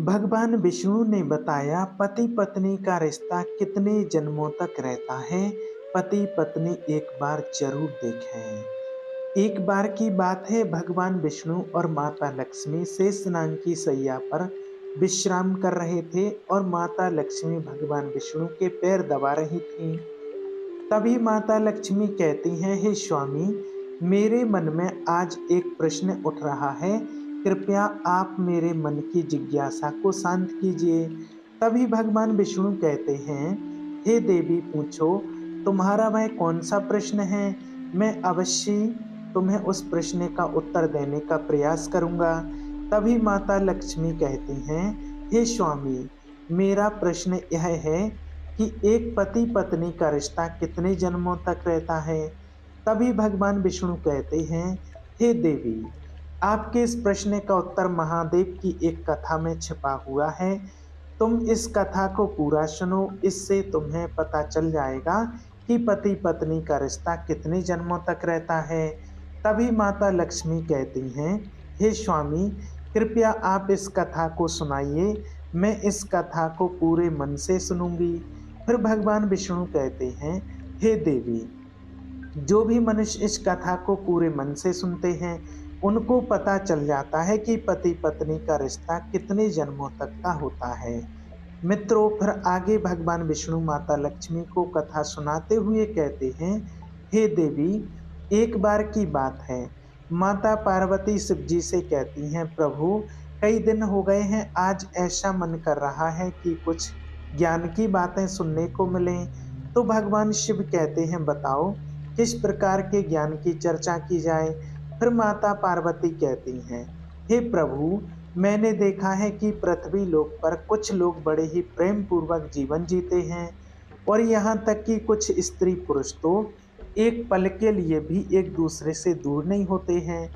भगवान विष्णु ने बताया पति पत्नी का रिश्ता कितने जन्मों तक रहता है। पति पत्नी एक बार जरूर देखें। एक बार की बात है, भगवान विष्णु और माता लक्ष्मी शेषनाग की सैया पर विश्राम कर रहे थे और माता लक्ष्मी भगवान विष्णु के पैर दबा रही थीं। तभी माता लक्ष्मी कहती हैं, हे स्वामी, मेरे मन में आज एक प्रश्न उठ रहा है। कृपया आप मेरे मन की जिज्ञासा को शांत कीजिए। तभी भगवान विष्णु कहते हैं, हे देवी, पूछो, तुम्हारा वह कौन सा प्रश्न है। मैं अवश्य तुम्हें उस प्रश्न का उत्तर देने का प्रयास करूंगा। तभी माता लक्ष्मी कहती हैं, हे स्वामी, मेरा प्रश्न यह है कि एक पति पत्नी का रिश्ता कितने जन्मों तक रहता है। तभी भगवान विष्णु कहते हैं, हे देवी, आपके इस प्रश्न का उत्तर महादेव की एक कथा में छिपा हुआ है। तुम इस कथा को पूरा सुनो, इससे तुम्हें पता चल जाएगा कि पति पत्नी का रिश्ता कितने जन्मों तक रहता है। तभी माता लक्ष्मी कहती हैं, हे स्वामी, कृपया आप इस कथा को सुनाइए। मैं इस कथा को पूरे मन से सुनूंगी। फिर भगवान विष्णु कहते हैं, हे देवी, जो भी मनुष्य इस कथा को पूरे मन से सुनते हैं उनको पता चल जाता है कि पति पत्नी का रिश्ता कितने जन्मों तक का होता है। मित्रों, फिर आगे भगवान विष्णु माता लक्ष्मी को कथा सुनाते हुए कहते हैं, हे देवी, एक बार की बात है। माता पार्वती शिव जी से कहती हैं, प्रभु, कई दिन हो गए हैं, आज ऐसा मन कर रहा है कि कुछ ज्ञान की बातें सुनने को मिलें। तो भगवान शिव कहते हैं, बताओ, किस प्रकार के ज्ञान की चर्चा की जाए। फिर माता पार्वती कहती हैं, हे प्रभु, मैंने देखा है कि पृथ्वी लोक पर कुछ लोग बड़े ही प्रेम पूर्वक जीवन जीते हैं और यहाँ तक कि कुछ स्त्री पुरुष तो एक पल के लिए भी एक दूसरे से दूर नहीं होते हैं,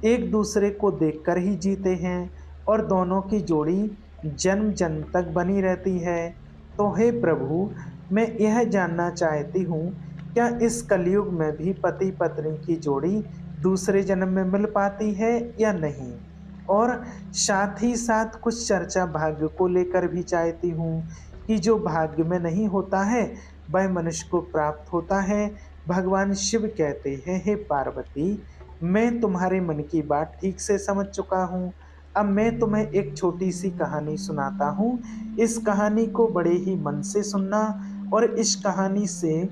एक दूसरे को देखकर ही जीते हैं और दोनों की जोड़ी जन्म जन्म तक बनी रहती है। तो हे प्रभु, मैं यह जानना चाहती हूँ, क्या इस कलयुग में भी पति पत्नी की जोड़ी दूसरे जन्म में मिल पाती है या नहीं। और साथ ही साथ कुछ चर्चा भाग्य को लेकर भी चाहती हूँ कि जो भाग्य में नहीं होता है वह मनुष्य को प्राप्त होता है। भगवान शिव कहते हैं, हे पार्वती, मैं तुम्हारे मन की बात ठीक से समझ चुका हूँ। अब मैं तुम्हें एक छोटी सी कहानी सुनाता हूँ। इस कहानी को बड़े ही मन से सुनना और इस कहानी से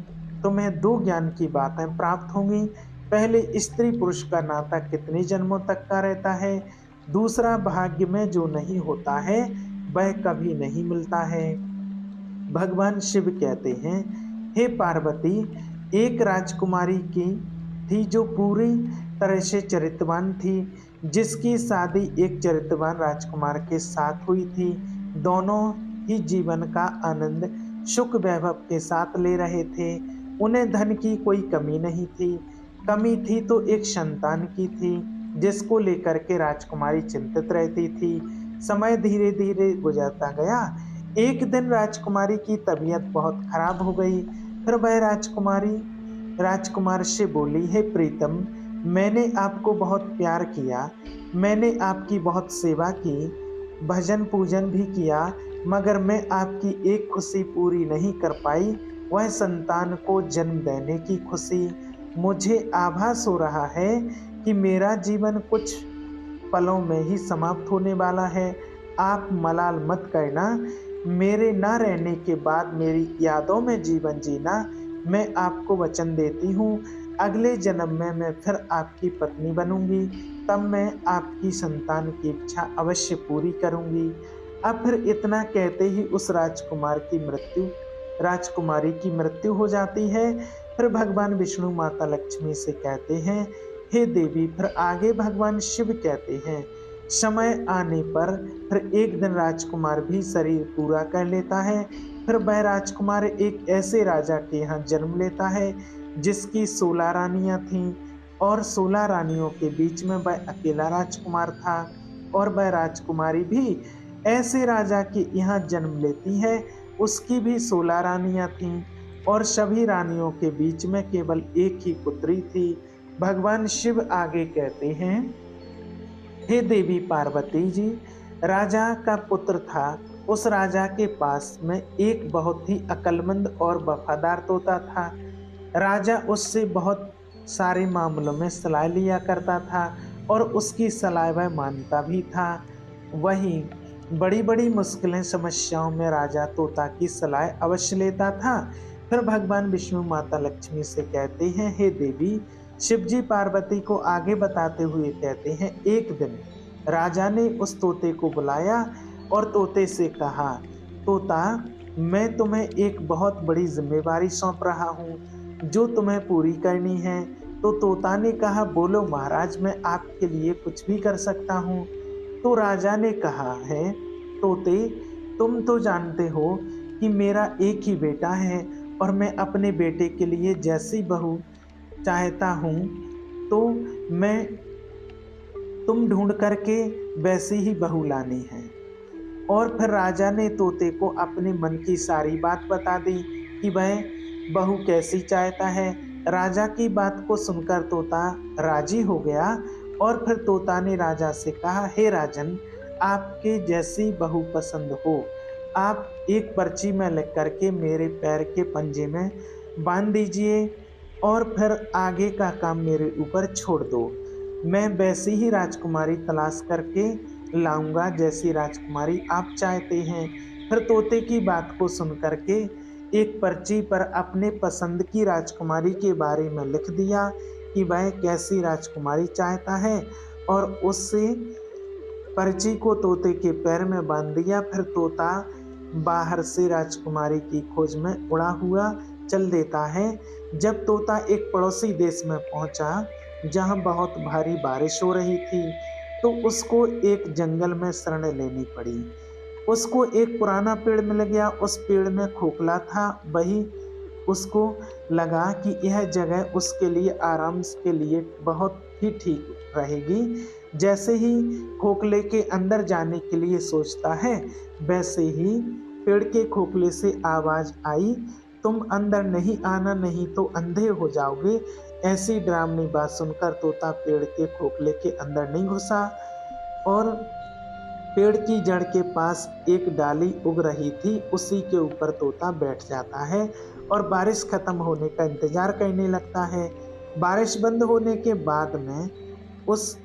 तुम्हें दो ज्ञान की बातें प्राप्त होंगी। पहले, स्त्री पुरुष का नाता कितने जन्मों तक का रहता है। दूसरा, भाग्य में जो नहीं होता है वह कभी नहीं मिलता है। भगवान शिव कहते हैं, हे पार्वती, एक राजकुमारी की थी जो पूरी तरह से चरित्रवान थी, जिसकी शादी एक चरित्रवान राजकुमार के साथ हुई थी। दोनों ही जीवन का आनंद सुख वैभव के साथ ले रहे थे। उन्हें धन की कोई कमी नहीं थी। कमी थी तो एक संतान की थी, जिसको लेकर के राजकुमारी चिंतित रहती थी। समय धीरे धीरे गुजरता गया। एक दिन राजकुमारी की तबीयत बहुत खराब हो गई। फिर वह राजकुमारी राजकुमार से बोली, हे प्रीतम, मैंने आपको बहुत प्यार किया, मैंने आपकी बहुत सेवा की, भजन पूजन भी किया, मगर मैं आपकी एक खुशी पूरी नहीं कर पाई, वह संतान को जन्म देने की खुशी। मुझे आभास हो रहा है कि मेरा जीवन कुछ पलों में ही समाप्त होने वाला है। आप मलाल मत करना। मेरे ना रहने के बाद मेरी यादों में जीवन जीना। मैं आपको वचन देती हूँ, अगले जन्म में मैं फिर आपकी पत्नी बनूंगी। तब मैं आपकी संतान की इच्छा अवश्य पूरी करूंगी। अब फिर इतना कहते ही उस राजकुमारी की मृत्यु हो जाती है। फिर भगवान विष्णु माता लक्ष्मी से कहते हैं, हे देवी, फिर आगे भगवान शिव कहते हैं, समय आने पर फिर एक दिन राजकुमार भी शरीर पूरा कर लेता है। फिर वह राजकुमार एक ऐसे राजा के यहाँ जन्म लेता है जिसकी 16 रानियां थीं और 16 रानियों के बीच में वह अकेला राजकुमार था। और वह राजकुमारी भी ऐसे राजा के यहाँ जन्म लेती है, उसकी भी 16 रानियां थीं और सभी रानियों के बीच में केवल एक ही पुत्री थी। भगवान शिव आगे कहते हैं, हे देवी पार्वती जी, राजा का पुत्र था। उस राजा के पास में एक बहुत ही अक्लमंद और वफादार तोता था। राजा उससे बहुत सारे मामलों में सलाह लिया करता था और उसकी सलाह वह मानता भी था। वहीं बड़ी-बड़ी मुश्किलें समस्याओं में राजा तोता की सलाह अवश्य लेता था। फिर भगवान विष्णु माता लक्ष्मी से कहते हैं, हे देवी, शिव जी पार्वती को आगे बताते हुए कहते हैं, एक दिन राजा ने उस तोते को बुलाया और तोते से कहा, तोता, मैं तुम्हें एक बहुत बड़ी जिम्मेवारी सौंप रहा हूँ जो तुम्हें पूरी करनी है। तो तोता ने कहा, बोलो महाराज, मैं आपके लिए कुछ भी कर सकता हूँ। तो राजा ने कहा है, तोते, तुम तो जानते हो कि मेरा एक ही बेटा है और मैं अपने बेटे के लिए जैसी बहू चाहता हूँ तो मैं तुम ढूंढ करके वैसी ही बहू लानी है। और फिर राजा ने तोते को अपने मन की सारी बात बता दी कि वह बहू कैसी चाहता है। राजा की बात को सुनकर तोता राजी हो गया और फिर तोता ने राजा से कहा, हे राजन, आपके जैसी बहू पसंद हो आप एक पर्ची में लिख करके मेरे पैर के पंजे में बांध दीजिए और फिर आगे का काम मेरे ऊपर छोड़ दो। मैं वैसी ही राजकुमारी तलाश करके लाऊंगा जैसी राजकुमारी आप चाहते हैं। फिर तोते की बात को सुन करके एक पर्ची पर अपने पसंद की राजकुमारी के बारे में लिख दिया कि वह कैसी राजकुमारी चाहता है और उससे पर्ची को तोते के पैर में बांध दिया। फिर तोता बाहर से राजकुमारी की खोज में उड़ा हुआ चल देता है। जब तोता एक पड़ोसी देश में पहुंचा जहां बहुत भारी बारिश हो रही थी तो उसको एक जंगल में शरण लेनी पड़ी। उसको एक पुराना पेड़ मिल गया। उस पेड़ में खोखला था। वही उसको लगा कि यह जगह उसके लिए आराम के लिए बहुत ही ठीक रहेगी। जैसे ही खोखले के अंदर जाने के लिए सोचता है वैसे ही पेड़ के खोखले से आवाज आई, तुम अंदर नहीं आना, नहीं तो अंधे हो जाओगे। ऐसी डरावनी बात सुनकर तोता पेड़ के खोखले के अंदर नहीं घुसा और पेड़ की जड़ के पास एक डाली उग रही थी, उसी के ऊपर तोता बैठ जाता है और बारिश खत्म होने का इंतजार करने लगता है। बारिश बंद होने के बाद में उस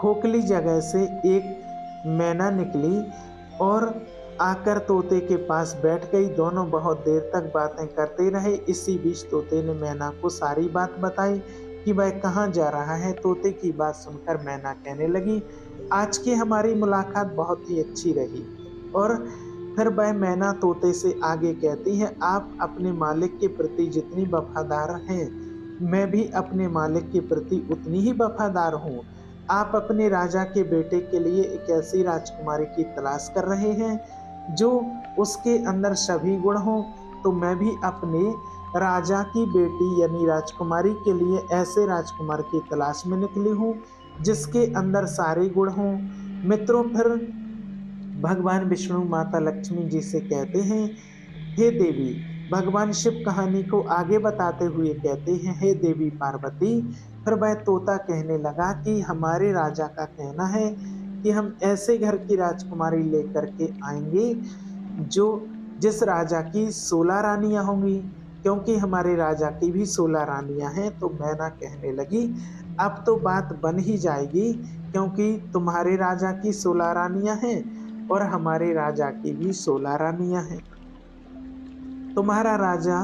खोखली जगह से एक मैना निकली और आकर तोते के पास बैठ गई। दोनों बहुत देर तक बातें करते रहे। इसी बीच तोते ने मैना को सारी बात बताई कि वह कहाँ जा रहा है। तोते की बात सुनकर मैना कहने लगी, आज की हमारी मुलाकात बहुत ही अच्छी रही। और फिर वह मैना तोते से आगे कहती है, आप अपने मालिक के प्रति जितनी वफादार हैं मैं भी अपने मालिक के प्रति उतनी ही वफादार हूँ। आप अपने राजा के बेटे के लिए एक ऐसी राजकुमारी की तलाश कर रहे हैं जो उसके अंदर सभी गुण हों, तो मैं भी अपने राजा की बेटी यानी राजकुमारी के लिए ऐसे राजकुमार की तलाश में निकली हूँ जिसके अंदर सारे गुण हों। मित्रों, फिर भगवान विष्णु माता लक्ष्मी जी से कहते हैं, हे देवी, भगवान शिव कहानी को आगे बताते हुए कहते हैं, हे देवी पार्वती। फिर वह तोता कहने लगा कि हमारे राजा का कहना है कि हम ऐसे घर की राजकुमारी लेकर के आएंगे जो जिस राजा की 16 रानियां होंगी, क्योंकि हमारे राजा की भी 16 रानियां हैं। तो मैना कहने लगी, अब तो बात बन ही जाएगी क्योंकि तुम्हारे राजा की 16 रानियां हैं और हमारे राजा की भी 16 रानियां हैं। तुम्हारा राजा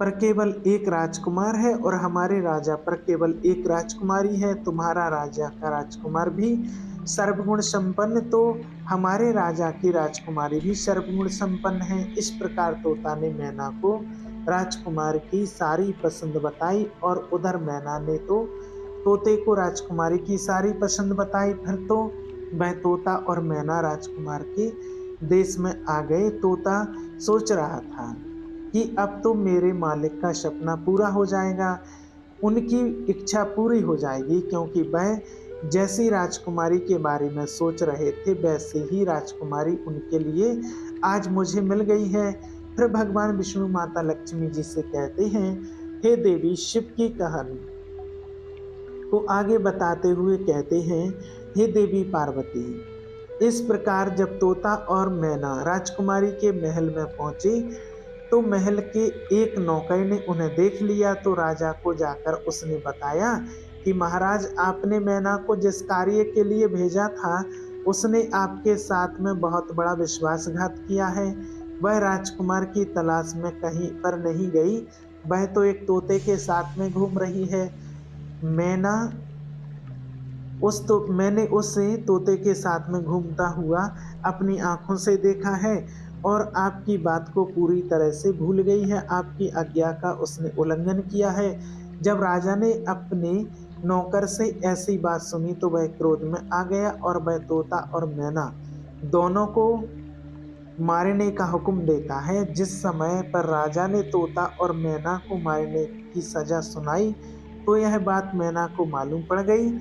पर केवल एक राजकुमार है और हमारे राजा पर केवल एक राजकुमारी है। तुम्हारा राजा का राजकुमार भी सर्वगुण संपन्न, तो हमारे राजा की राजकुमारी भी सर्वगुण संपन्न है। इस प्रकार तोता ने मैना को राजकुमार की सारी पसंद बताई और उधर मैना ने तो तोते को राजकुमारी की सारी पसंद बताई। फिर तो वह तोता और मैना राजकुमार के देश में आ गए। तोता सोच रहा था कि अब तो मेरे मालिक का सपना पूरा हो जाएगा, उनकी इच्छा पूरी हो जाएगी, क्योंकि वह जैसी राजकुमारी के बारे में सोच रहे थे वैसे ही राजकुमारी उनके लिए आज मुझे मिल गई है। फिर भगवान विष्णु माता लक्ष्मी जी से कहते हैं, हे देवी, शिव की कहानी को आगे बताते हुए कहते हैं, हे देवी पार्वती, इस प्रकार जब तोता और मैना राजकुमारी के महल में पहुंचे तो महल के एक नौकर ने उन्हें देख लिया, तो राजा को जाकर उसने बताया कि महाराज, आपने मैना को जिस कार्य के लिए भेजा था उसने आपके साथ में बहुत बड़ा विश्वासघात किया है। वह राजकुमार की तलाश में कहीं पर नहीं गई, वह तो एक तोते के साथ में घूम रही है। मैना मैंने उसे तोते के साथ में घूमता हुआ अपनी आंखों से देखा है और आपकी बात को पूरी तरह से भूल गई है। आपकी आज्ञा का उसने उल्लंघन किया है। जब राजा ने अपने नौकर से ऐसी बात सुनी तो वह क्रोध में आ गया और वह तोता और मैना दोनों को मारने का हुक्म देता है। जिस समय पर राजा ने तोता और मैना को मारने की सजा सुनाई तो यह बात मैना को मालूम पड़ गई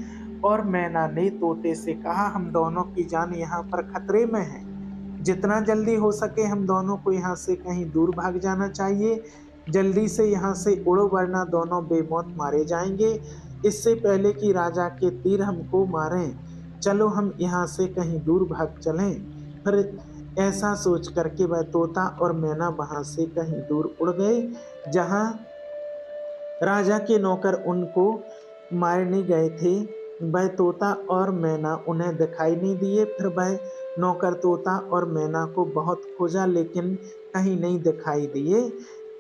और मैना ने तोते से कहा, हम दोनों की जान यहाँ पर खतरे में है, जितना जल्दी हो सके हम दोनों को यहाँ से कहीं दूर भाग जाना चाहिए। जल्दी से यहाँ से उड़ो वरना दोनों बेमौत मारे जाएंगे, इससे पहले कि राजा के तीर हमको मारें। चलो हम यहाँ से कहीं दूर भाग चलें। फिर ऐसा सोच करके वह तोता और मैना वहां से कहीं दूर उड़ गए, जहां राजा के नौकर उनको मारने गए थे। वह तोता और मैना उन्हें दिखाई नहीं दिए। फिर वह नौकर तोता और मैना को बहुत खोजा लेकिन कहीं नहीं दिखाई दिए।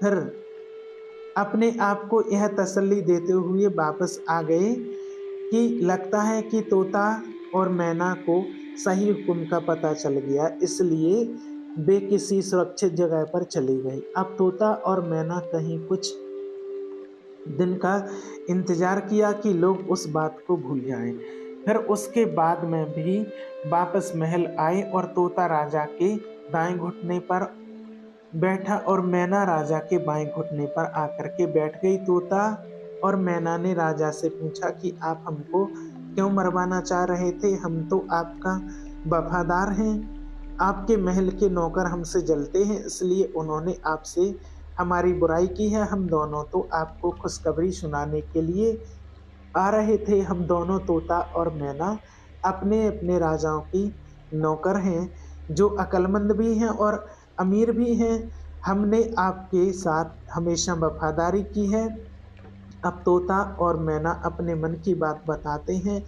फिर अपने आप को यह तसल्ली देते हुए वापस आ गए कि लगता है कि तोता और मैना को सही हुक्म का पता चल गया, इसलिए वे किसी सुरक्षित जगह पर चली गई। अब तोता और मैना कहीं कुछ दिन का इंतजार किया कि लोग उस बात को भूल जाएं। फिर उसके बाद में भी वापस महल आए और तोता राजा के दाएं घुटने पर बैठा और मैना राजा के बाएं घुटने पर आकर के बैठ गई। तोता और मैना ने राजा से पूछा कि आप हमको क्यों मरवाना चाह रहे थे, हम तो आपका वफादार हैं, आपके महल के नौकर हमसे जलते हैं, इसलिए उन्होंने आपसे हमारी बुराई की है। हम दोनों तो आपको खुशखबरी सुनाने के लिए आ रहे थे। हम दोनों तोता और मैना अपने अपने राजाओं की नौकर हैं, जो अक्लमंद भी हैं और अमीर भी हैं। हमने आपके साथ हमेशा वफादारी की है। अब तोता और मैना अपने मन की बात बताते हैं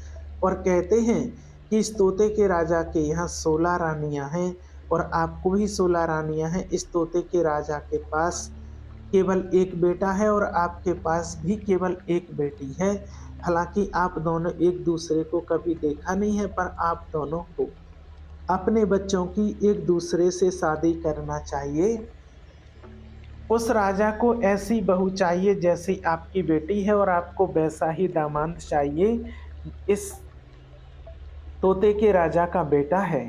और कहते हैं कि इस तोते के राजा के यहाँ 16 रानियां हैं और आपको भी 16 रानियां हैं। इस तोते के राजा के पास केवल एक बेटा है और आपके पास भी केवल एक बेटी है। हालांकि आप दोनों एक दूसरे को कभी देखा नहीं है, पर आप दोनों को अपने बच्चों की एक दूसरे से शादी करना चाहिए। उस राजा को ऐसी बहू चाहिए जैसी आपकी बेटी है और आपको वैसा ही दामाद चाहिए। इस तोते के राजा का बेटा है।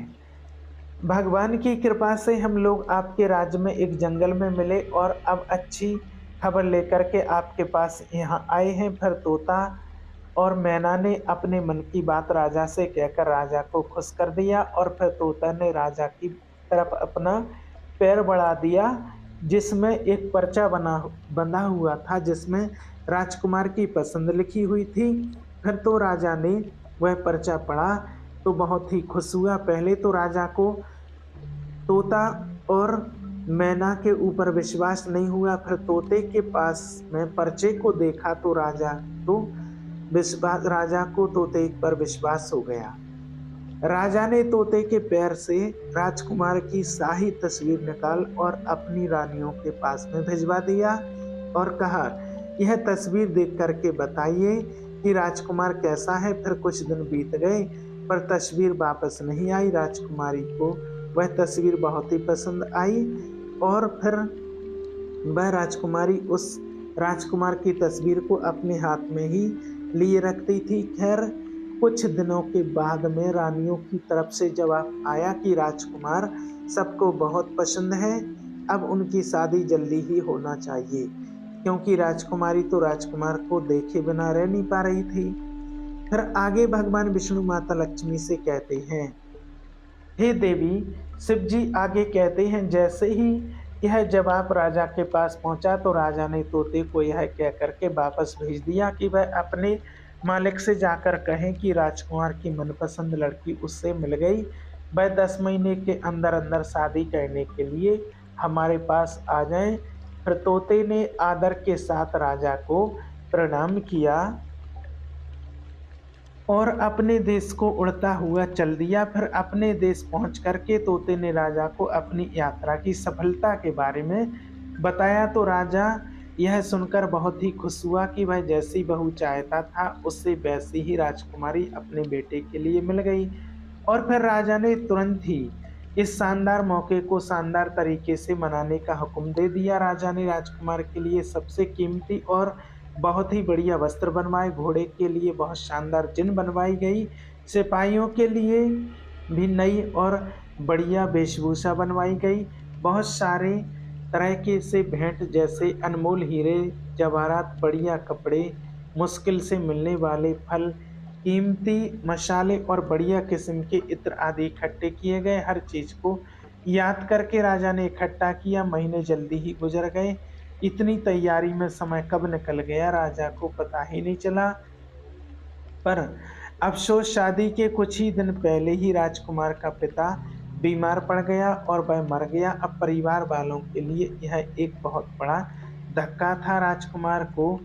भगवान की कृपा से हम लोग आपके राज्य में एक जंगल में मिले और अब अच्छी खबर लेकर के आपके पास यहाँ आए हैं। फिर तोता और मैना ने अपने मन की बात राजा से कहकर राजा को खुश कर दिया और फिर तोता ने राजा की तरफ अपना पैर बढ़ा दिया, जिसमें एक पर्चा बंधा हुआ था जिसमें राजकुमार की पसंद लिखी हुई थी। फिर तो राजा ने वह पर्चा पढ़ा तो बहुत ही खुश हुआ। पहले तो राजा को तोता और मैना के ऊपर विश्वास नहीं हुआ, फिर तोते के पास में पर्चे को देखा तो राजा को तोते पर विश्वास हो गया। राजा ने तोते के पैर से राजकुमार की शाही तस्वीर निकाल और अपनी रानियों के पास में भिजवा दिया और कहा, यह तस्वीर देख करके बताइए कि राजकुमार कैसा है। फिर कुछ दिन बीत गए पर तस्वीर वापस नहीं आई। राजकुमारी को वह तस्वीर बहुत ही पसंद आई और फिर वह राजकुमारी उस राजकुमार की तस्वीर को अपने हाथ में ही लिए रखती थी। खैर कुछ दिनों के बाद में रानियों की तरफ से जवाब आया कि राजकुमार सबको बहुत पसंद है, अब उनकी शादी जल्दी ही होना चाहिए, क्योंकि राजकुमारी तो राजकुमार को देखे बिना रह नहीं पा रही थी। फिर आगे भगवान विष्णु माता लक्ष्मी से कहते हैं, हे देवी, शिव जी आगे कहते हैं, जैसे ही यह जवाब राजा के पास पहुंचा तो राजा ने तोते को यह कह करके वापस भेज दिया कि वह अपने मालिक से जाकर कहें कि राजकुमार की मनपसंद लड़की उससे मिल गई। वह 10 महीने के अंदर अंदर शादी करने के लिए हमारे पास आ जाए। फिर तोते ने आदर के साथ राजा को प्रणाम किया और अपने देश को उड़ता हुआ चल दिया। फिर अपने देश पहुंच करके तोते ने राजा को अपनी यात्रा की सफलता के बारे में बताया। तो राजा यह सुनकर बहुत ही खुश हुआ कि वह जैसी बहू चाहता था उससे वैसी ही राजकुमारी अपने बेटे के लिए मिल गई। और फिर राजा ने तुरंत ही इस शानदार मौके को शानदार तरीके से मनाने का हुक्म दे दिया। राजा ने राजकुमार के लिए सबसे कीमती और बहुत ही बढ़िया वस्त्र बनवाए, घोड़े के लिए बहुत शानदार जिन बनवाई गई, सिपाहियों के लिए भी नई और बढ़िया वेशभूषा बनवाई गई। बहुत सारे तरह के से भेंट जैसे अनमोल हीरे जवाहरात, बढ़िया कपड़े, मुश्किल से मिलने वाले फल, कीमती मसाले और बढ़िया किस्म के इत्र आदि इकट्ठे किए गए। हर चीज को याद करके राजा ने इकट्ठा किया। महीने जल्दी ही गुजर गए। इतनी तैयारी में समय कब निकल गया राजा को पता ही नहीं चला। पर अफसोस, शादी के कुछ ही दिन पहले ही राजकुमार का पिता बीमार पड़ गया और वह मर गया। अब परिवार वालों के लिए यह एक बहुत बड़ा धक्का था। राजकुमार को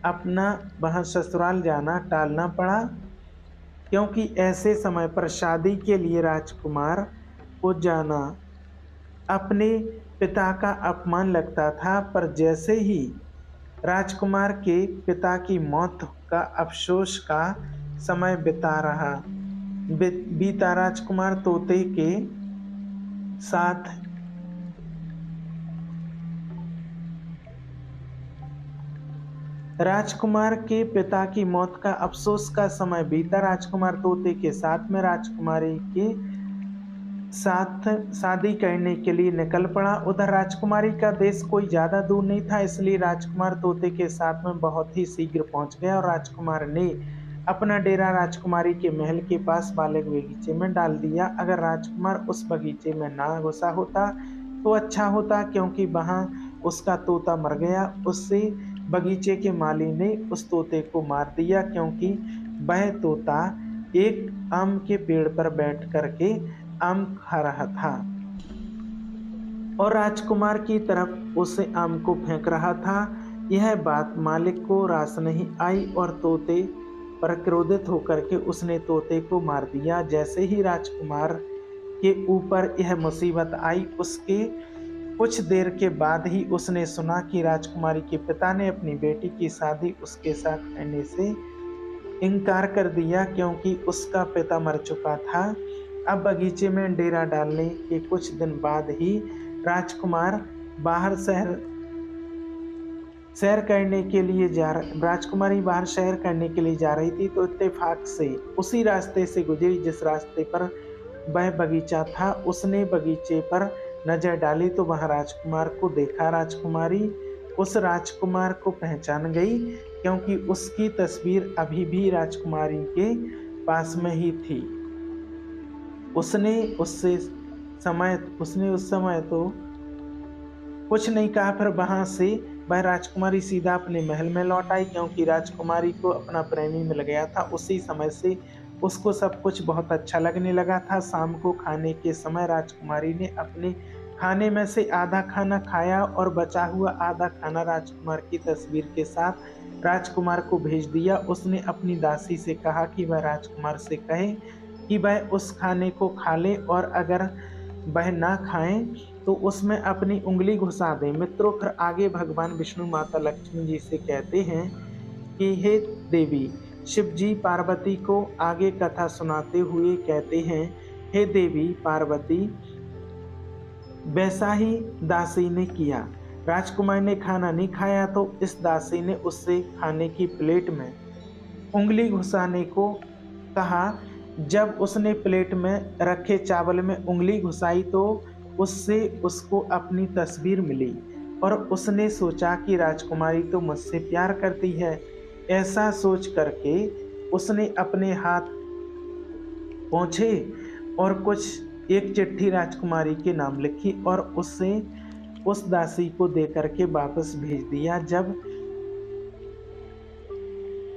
अपना वह ससुराल जाना टालना पड़ा, क्योंकि ऐसे समय पर शादी के लिए राजकुमार को जाना अपने पिता का अपमान लगता था। पर जैसे ही राजकुमार के पिता की मौत का अफसोस का समय बीता, राजकुमार तोते के साथ राजकुमार के पिता की मौत का अफसोस का समय बीता। राजकुमार तोते के साथ में राजकुमारी के साथ शादी करने के लिए निकल पड़ा। उधर राजकुमारी का देश कोई ज्यादा दूर नहीं था, इसलिए राजकुमार तोते के साथ में बहुत ही शीघ्र पहुंच गया और राजकुमार ने अपना डेरा राजकुमारी के महल के पास वाले बगीचे में डाल दिया। अगर राजकुमार उस बगीचे में ना घुसा होता तो अच्छा होता, क्योंकि वहां उसका तोता मर गया। उससे बगीचे के माली ने उस तोते को मार दिया, क्योंकि वह तोता एक आम के पेड़ पर बैठ करके आम खा रहा था और राजकुमार की तरफ उसे आम को फेंक रहा था। यह बात मालिक को रास नहीं आई और तोते पर क्रोधित होकर के उसने तोते को मार दिया। जैसे ही राजकुमार के ऊपर यह मुसीबत आई, उसके कुछ देर के बाद ही उसने सुना कि राजकुमारी के पिता ने अपनी बेटी की शादी उसके साथ करने से इनकार कर दिया, क्योंकि उसका पिता मर चुका था। अब बगीचे में डेरा डालने के कुछ दिन बाद ही राजकुमार बाहर सैर करने के लिए राजकुमारी बाहर सैर करने के लिए जा रही थी, तो इत्तेफाक से उसी रास्ते से गुजरी जिस रास्ते पर वह बगीचा था। उसने बगीचे पर नजर डाली तो वहां राजकुमार को देखा। राजकुमारी उस राजकुमार को पहचान गई, क्योंकि उसकी तस्वीर अभी भी राजकुमारी के पास में ही थी। उसने उस समय तो कुछ नहीं कहा। फिर वहां से वह राजकुमारी सीधा अपने महल में लौट आई, क्योंकि राजकुमारी को अपना प्रेमी मिल गया था। उसी समय से उसको सब कुछ बहुत अच्छा लगने लगा था। शाम को खाने के समय राजकुमारी ने अपने खाने में से आधा खाना खाया और बचा हुआ आधा खाना राजकुमार की तस्वीर के साथ राजकुमार को भेज दिया। उसने अपनी दासी से कहा कि वह राजकुमार से कहे कि वह उस खाने को खा ले और अगर वह ना खाएं तो उसमें अपनी उंगली घुसा दें। मित्रों, फिर आगे भगवान विष्णु माता लक्ष्मी जी से कहते हैं कि हे देवी, शिव जी पार्वती को आगे कथा सुनाते हुए कहते हैं, हे देवी पार्वती, वैसा ही दासी ने किया। राजकुमार ने खाना नहीं खाया तो इस दासी ने उससे खाने की प्लेट में उंगली घुसाने को कहा। जब उसने प्लेट में रखे चावल में उंगली घुसाई तो उससे उसको अपनी तस्वीर मिली और उसने सोचा कि राजकुमारी तो मुझसे प्यार करती है। ऐसा सोच करके उसने अपने हाथ पहुंचे और कुछ एक चिट्ठी राजकुमारी के नाम लिखी और उससे उस दासी को दे करके वापस भेज दिया। जब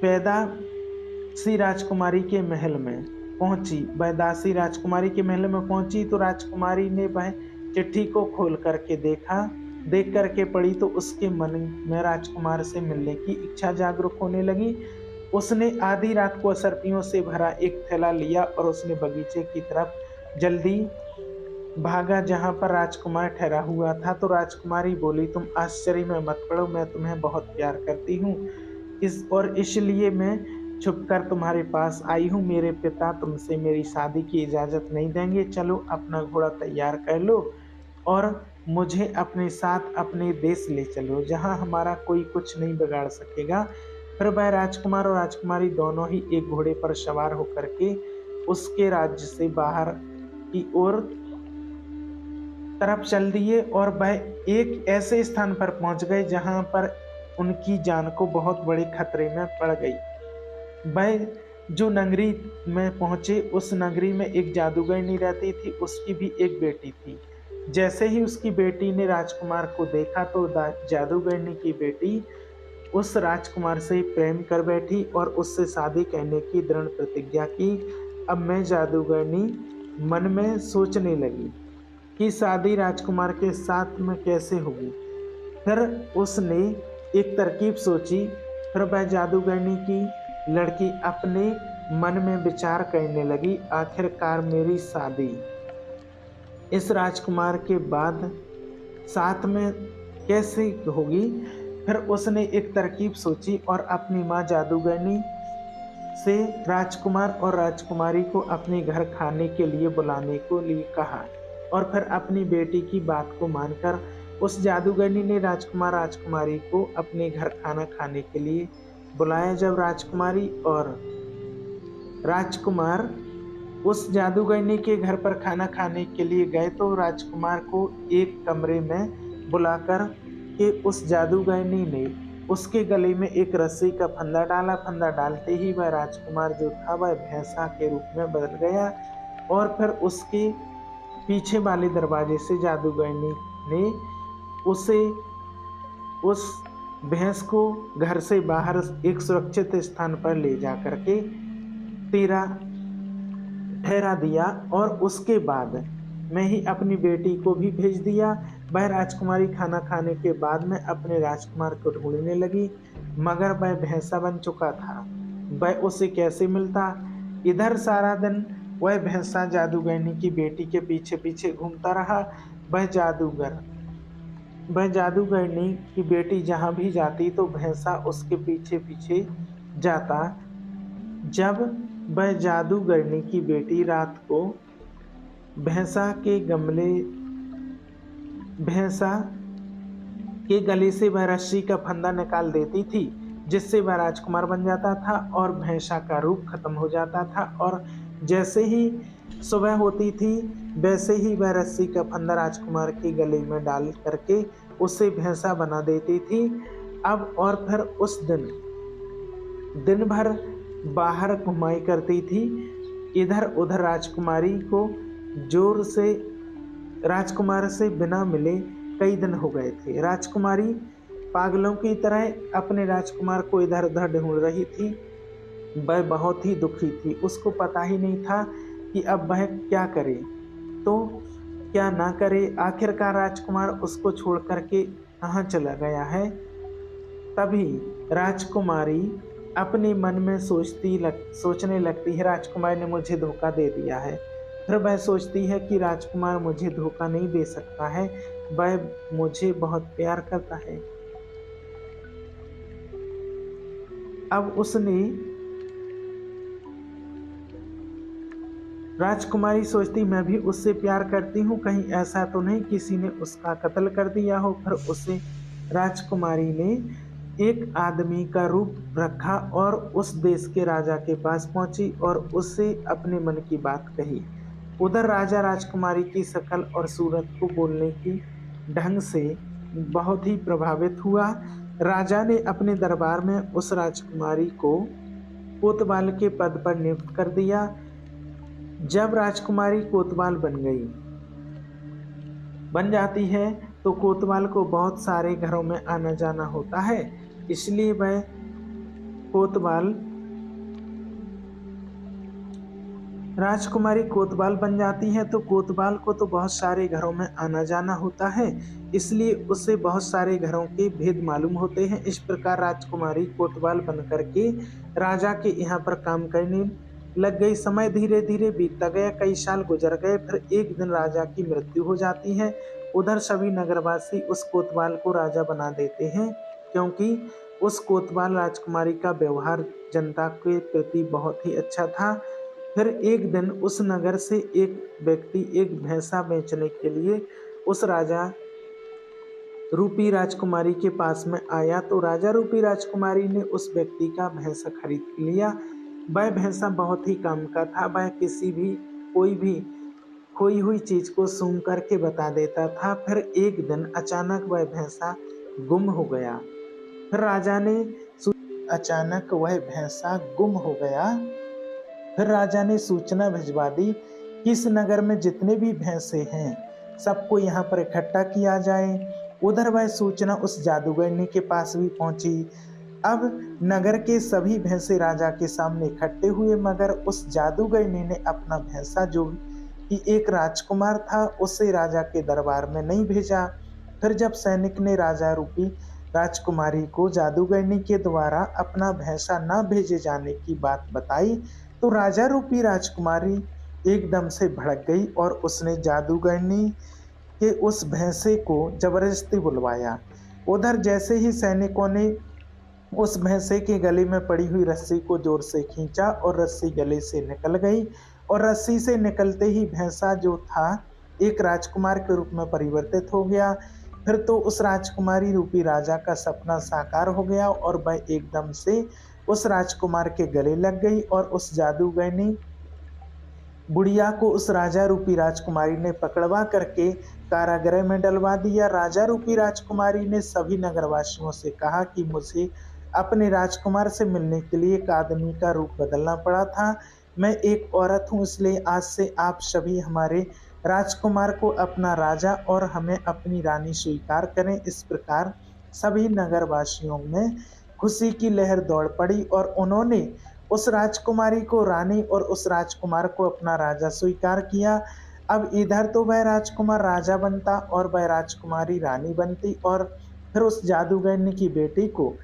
पैदा सी राजकुमारी के महल में पहुंची। वह दासी राजकुमारी के महल में पहुंची तो राजकुमारी ने वह चिट्ठी को खोल करके देख करके पढ़ी तो उसके मन में राजकुमार से मिलने की इच्छा जागरूक होने लगी। उसने आधी रात को सर्पियों से भरा एक थैला लिया और उसने बगीचे की तरफ जल्दी भागा जहां पर राजकुमार ठहरा हुआ था। तो राजकुमारी बोली, तुम आश्चर्य में मत पड़ो, मैं तुम्हें बहुत प्यार करती हूँ इसलिए मैं छुपकर तुम्हारे पास आई हूँ। मेरे पिता तुमसे मेरी शादी की इजाजत नहीं देंगे। चलो अपना घोड़ा तैयार कर लो और मुझे अपने साथ अपने देश ले चलो, जहाँ हमारा कोई कुछ नहीं बिगाड़ सकेगा। फिर वह राजकुमार और राजकुमारी दोनों ही एक घोड़े पर सवार होकर के उसके राज्य से बाहर की ओर तरफ चल दिए और वह एक ऐसे स्थान पर पहुंच गए जहां पर उनकी जान को बहुत बड़े खतरे में पड़ गई। वह जो नगरी में पहुंचे, उस नगरी में एक जादूगरनी रहती थी, उसकी भी एक बेटी थी। जैसे ही उसकी बेटी ने राजकुमार को देखा तो जादूगरनी की बेटी उस राजकुमार से प्रेम कर बैठी और उससे शादी करने की दृढ़ प्रतिज्ञा की। अब मैं जादूगरनी मन में सोचने लगी कि शादी राजकुमार के साथ में कैसे होगी। फिर उसने एक तरकीब सोची। फिर वह जादूगरनी की लड़की अपने मन में विचार करने लगी, आखिरकार मेरी शादी इस राजकुमार के बाद साथ में कैसे होगी। फिर उसने एक तरकीब सोची और अपनी माँ जादूगरनी से राजकुमार और राजकुमारी को अपने घर खाने के लिए बुलाने को लिए कहा और फिर अपनी बेटी की बात को मानकर उस जादूगरनी ने राजकुमार राजकुमारी को अपने घर खाना खाने के लिए बुलाया। जब राजकुमारी और राजकुमार उस जादूगरनी के घर पर खाना खाने के लिए गए तो राजकुमार को एक कमरे में बुलाकर के उस जादूगरनी ने उसके गले में एक रस्सी का फंदा डाला। फंदा डालते ही वह राजकुमार जो था वह भैंसा के रूप में बदल गया और फिर उसके पीछे वाले दरवाजे से जादूगरनी ने उसे उस भैंस को घर से बाहर एक सुरक्षित स्थान पर ले जा करके ठहरा दिया और उसके बाद मैं ही अपनी बेटी को भी भेज दिया। वह राजकुमारी खाना खाने के बाद में अपने राजकुमार को ढूंढने लगी, मगर वह भैंसा बन चुका था। वह उसे कैसे मिलता। इधर सारा दिन वह भैंसा जादूगरनी की बेटी के पीछे पीछे घूमता रहा। वह जादूगरनी की बेटी जहां भी जाती तो भैंसा उसके पीछे पीछे जाता। जब वह जादूगरनी की बेटी रात को भैंसा के गले से वह रस्सी का फंदा निकाल देती थी, जिससे वह राजकुमार बन जाता था और भैंसा का रूप खत्म हो जाता था। और जैसे ही सुबह होती थी वैसे ही वह रस्सी का फंदा राजकुमार के गले में डाल करके उसे भैंसा बना देती थी। अब और फिर उस दिन भर बाहर घुमाई करती थी। इधर उधर राजकुमार से बिना मिले कई दिन हो गए थे। राजकुमारी पागलों की तरह अपने राजकुमार को इधर उधर ढूंढ रही थी। वह बहुत ही दुखी थी। उसको पता ही नहीं था कि अब वह क्या करे तो क्या ना करे। आखिरकार राजकुमार उसको छोड़ करके कहाँ चला गया है। तभी राजकुमारी अपने मन में सोचने लगती है, राजकुमार ने मुझे धोखा दे दिया है। फिर वह सोचती है कि राजकुमार मुझे धोखा नहीं दे सकता है, वह मुझे बहुत प्यार करता है। अब राजकुमारी सोचती, मैं भी उससे प्यार करती हूँ, कहीं ऐसा तो नहीं किसी ने उसका कत्ल कर दिया हो। फिर उसे राजकुमारी ने एक आदमी का रूप रखा और उस देश के राजा के पास पहुंची और उससे अपने मन की बात कही। उधर राजा राजकुमारी की शक्ल और सूरत को बोलने की ढंग से बहुत ही प्रभावित हुआ। राजा ने अपने दरबार में उस राजकुमारी को कोतवाल के पद पर नियुक्त कर दिया। जब राजकुमारी कोतवाल बन जाती है तो कोतवाल को बहुत सारे घरों में आना जाना होता है, इसलिए राजकुमारी कोतवाल बन जाती है, तो कोतवाल को तो बहुत सारे घरों में आना जाना होता है, इसलिए उसे बहुत सारे घरों के भेद मालूम होते हैं। इस प्रकार राजकुमारी कोतवाल बन करके राजा के यहाँ पर काम करने लग गई। समय धीरे धीरे बीतता गया, कई साल गुजर गए। फिर एक दिन राजा की मृत्यु हो जाती है। उधर सभी नगरवासी उस कोतवाल को राजा बना देते हैं, क्योंकि उस कोतवाल राजकुमारी का व्यवहार जनता के प्रति बहुत ही अच्छा था। फिर एक दिन उस नगर से एक व्यक्ति एक भैंसा बेचने के लिए उस राजा रूपी राजकुमारी के पास में आया, तो राजा रूपी राजकुमारी ने उस व्यक्ति का भैंसा खरीद लिया। वह भैंसा बहुत ही काम का था। वह किसी भी कोई भी खोई हुई चीज को सूंघ करके बता देता था। फिर एक दिन अचानक वह भैंसा गुम हो गया। फिर राजा ने अचानक वह भैंसा गुम हो गया। फिर राजा ने सूचना भिजवा दी कि इस नगर में जितने भी भैंसे हैं सबको यहाँ पर इकट्ठा किया जाए। उधर वह सूचना उस जादूगरनी के पास भी पहुंची। अब नगर के सभी भैंसे राजा के सामने इकट्ठे हुए, मगर उस जादूगरनी ने अपना भैंसा जो कि एक राजकुमार था उसे राजा के दरबार में नहीं भेजा। फिर जब सैनिक ने राजा रूपी राजकुमारी को जादूगरनी के द्वारा अपना भैंसा न भेजे जाने की बात बताई, तो राजा रूपी राजकुमारी एकदम से भड़क गई और उसने जादूगरनी के उस भैंसे को जबरदस्ती बुलवाया। उधर जैसे ही सैनिकों ने उस भैंसे के गले में पड़ी हुई रस्सी को जोर से खींचा और रस्सी गले से निकल गई, और रस्सी से निकलते ही भैंसा जो था एक राजकुमार के रूप में परिवर्तित हो गया। फिर तो उस राजकुमारी रूपी राजा का सपना साकार हो गया और वह एकदम से उस राजकुमार के गले लग गई और उस जादूगरनी बुढ़िया को उस राजा रूपी राजकुमारी ने पकड़वा करके कारागृह में डलवा दिया। राजा रूपी राजकुमारी ने सभी नगरवासियों से कहा कि मुझे अपने राजकुमार से मिलने के लिए एक आदमी का रूप बदलना पड़ा था। मैं एक औरत हूँ, इसलिए आज से आप सभी हमारे राजकुमार को अपना राजा और हमें अपनी रानी स्वीकार करें। इस प्रकार सभी नगरवासियों में खुशी की लहर दौड़ पड़ी और उन्होंने उस राजकुमारी को रानी और उस राजकुमार को अपना राजा स्वीकार किया। अब इधर तो वह राजकुमार राजा बनता और वह राजकुमारी रानी बनती, और फिर उस जादूगरनी की बेटी को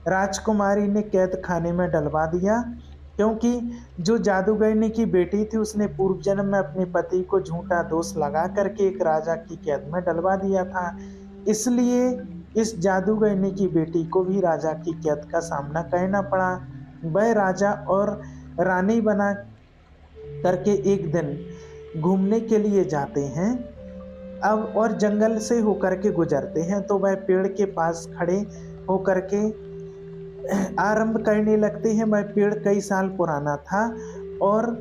राजकुमारी ने कैद खाने में डलवा दिया, क्योंकि जो जादूगरनी की बेटी थी उसने पूर्व जन्म में अपने पति को झूठा दोष लगा करके एक राजा की कैद में डलवा दिया था। इसलिए इस जादूगरनी की बेटी को भी राजा की कैद का सामना करना पड़ा। वह राजा और रानी बना करके एक दिन घूमने के लिए जाते हैं। अब और जंगल से होकर के गुजरते हैं, तो वह पेड़ के पास खड़े होकर के आरंभ करने लगते हैं। वह पेड़ कई साल पुराना था और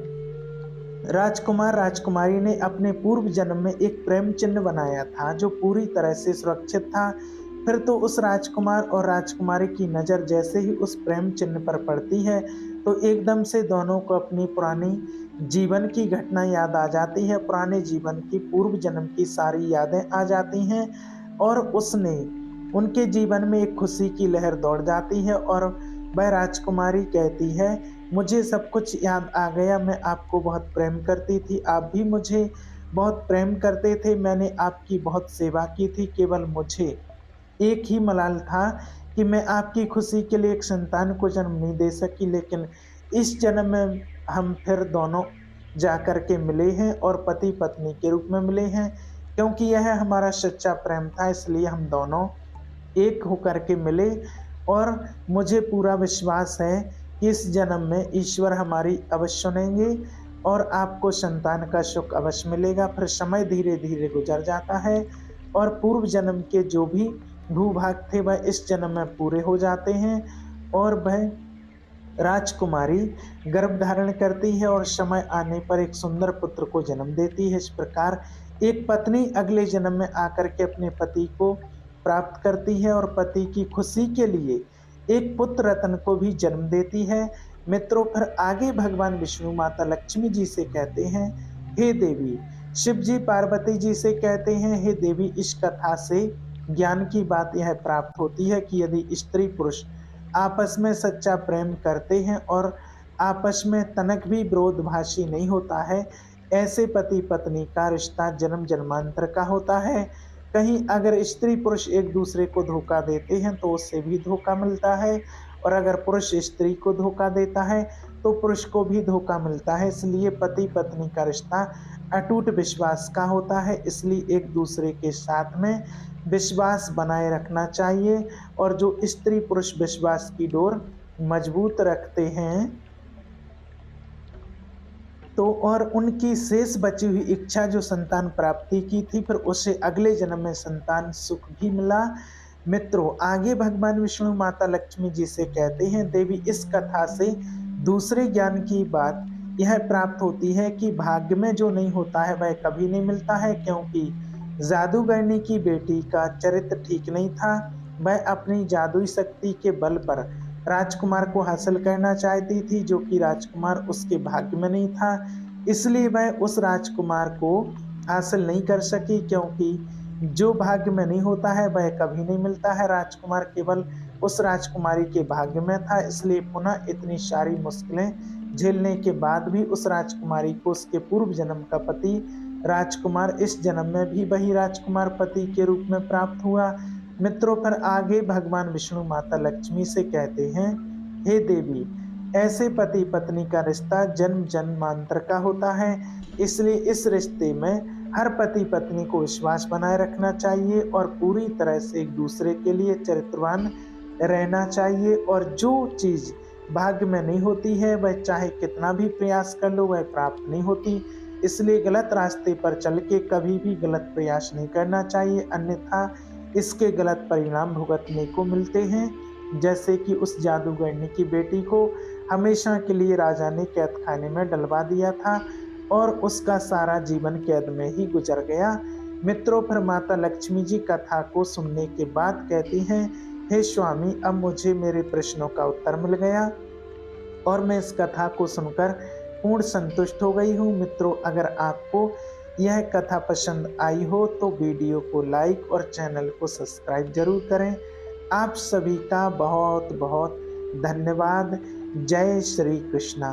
राजकुमार राजकुमारी ने अपने पूर्व जन्म में एक प्रेम चिन्ह बनाया था जो पूरी तरह से सुरक्षित था। फिर तो उस राजकुमार और राजकुमारी की नज़र जैसे ही उस प्रेम चिन्ह पर पड़ती है, तो एकदम से दोनों को अपनी पुरानी जीवन की घटना याद आ जाती है। पुराने जीवन की पूर्व जन्म की सारी यादें आ जाती हैं और उसने उनके जीवन में एक खुशी की लहर दौड़ जाती है और वह राजकुमारी कहती है, मुझे सब कुछ याद आ गया, मैं आपको बहुत प्रेम करती थी, आप भी मुझे बहुत प्रेम करते थे, मैंने आपकी बहुत सेवा की थी, केवल मुझे एक ही मलाल था कि मैं आपकी खुशी के लिए एक संतान को जन्म नहीं दे सकी, लेकिन इस जन्म में हम फिर दोनों जा कर के मिले हैं और पति पत्नी के रूप में मिले हैं, क्योंकि यह हमारा सच्चा प्रेम था, इसलिए हम दोनों एक होकर के मिले। और मुझे पूरा विश्वास है कि इस जन्म में ईश्वर हमारी अवश्य सुनेंगे और आपको संतान का सुख अवश्य मिलेगा। फिर समय धीरे धीरे गुजर जाता है और पूर्व जन्म के जो भी भूभाग थे वह इस जन्म में पूरे हो जाते हैं और वह राजकुमारी गर्भ धारण करती है और समय आने पर एक सुंदर पुत्र को जन्म देती है। इस प्रकार एक पत्नी अगले जन्म में आकर के अपने पति को प्राप्त करती है और पति की खुशी के लिए एक पुत्र रत्न को भी जन्म देती है। मित्रों, फिर आगे भगवान विष्णु माता लक्ष्मी जी से कहते हैं, हे देवी। शिव जी पार्वती जी से कहते हैं, हे देवी, इस कथा से ज्ञान की बात यह प्राप्त होती है कि यदि स्त्री पुरुष आपस में सच्चा प्रेम करते हैं और आपस में तनक भी विरोधभाषी नहीं होता है। ऐसे पति पत्नी का रिश्ता जन्म जन्मांतर का होता है। कहीं अगर स्त्री पुरुष एक दूसरे को धोखा देते हैं तो उससे भी धोखा मिलता है, और अगर पुरुष स्त्री को धोखा देता है तो पुरुष को भी धोखा मिलता है। इसलिए पति पत्नी का रिश्ता अटूट विश्वास का होता है। इसलिए एक दूसरे के साथ में विश्वास बनाए रखना चाहिए, और जो स्त्री पुरुष विश्वास की डोर मजबूत रखते हैं तो और उनकी शेष बची हुई इच्छा जो संतान प्राप्ति की थी, फिर उसे अगले जन्म में संतान सुख भी मिला। मित्रों, आगे भगवान विष्णु माता लक्ष्मी जी से कहते हैं, देवी इस कथा से दूसरे ज्ञान की बात यह प्राप्त होती है कि भाग्य में जो नहीं होता है वह कभी नहीं मिलता है, क्योंकि जादूगरनी की बेटी का चरित्र ठीक नहीं था। वह अपनी जादुई शक्ति के बल पर राजकुमार को हासिल करना चाहती थी, जो कि राजकुमार उसके भाग्य में नहीं था। इसलिए वह उस राजकुमार को हासिल नहीं कर सकी, क्योंकि जो भाग्य में नहीं होता है वह कभी नहीं मिलता है। राजकुमार केवल उस राजकुमारी के भाग्य में था। इसलिए पुनः इतनी सारी मुश्किलें झेलने के बाद भी उस राजकुमारी को उसके पूर्व जन्म का पति राजकुमार इस जन्म में भी वही राजकुमार पति के रूप में प्राप्त हुआ। मित्रों, पर आगे भगवान विष्णु माता लक्ष्मी से कहते हैं, हे देवी, ऐसे पति पत्नी का रिश्ता जन्म जन्मांतर का होता है। इसलिए इस रिश्ते में हर पति पत्नी को विश्वास बनाए रखना चाहिए और पूरी तरह से एक दूसरे के लिए चरित्रवान रहना चाहिए। और जो चीज भाग्य में नहीं होती है वह चाहे कितना भी प्रयास कर लो वह प्राप्त नहीं होती। इसलिए गलत रास्ते पर चल के कभी भी गलत प्रयास नहीं करना चाहिए, अन्यथा इसके गलत परिणाम भुगतने को मिलते हैं। जैसे कि उस जादूगरनी की बेटी को हमेशा के लिए राजा ने कैद खाने में डलवा दिया था और उसका सारा जीवन कैद में ही गुजर गया। मित्रों, फिर माता लक्ष्मी जी कथा को सुनने के बाद कहती हैं, हे स्वामी, अब मुझे मेरे प्रश्नों का उत्तर मिल गया और मैं इस कथा को सुनकर पूर्ण संतुष्ट हो गई हूँ। मित्रों, अगर आपको यह कथा पसंद आई हो तो वीडियो को लाइक और चैनल को सब्सक्राइब जरूर करें। आप सभी का बहुत बहुत धन्यवाद। जय श्री कृष्णा।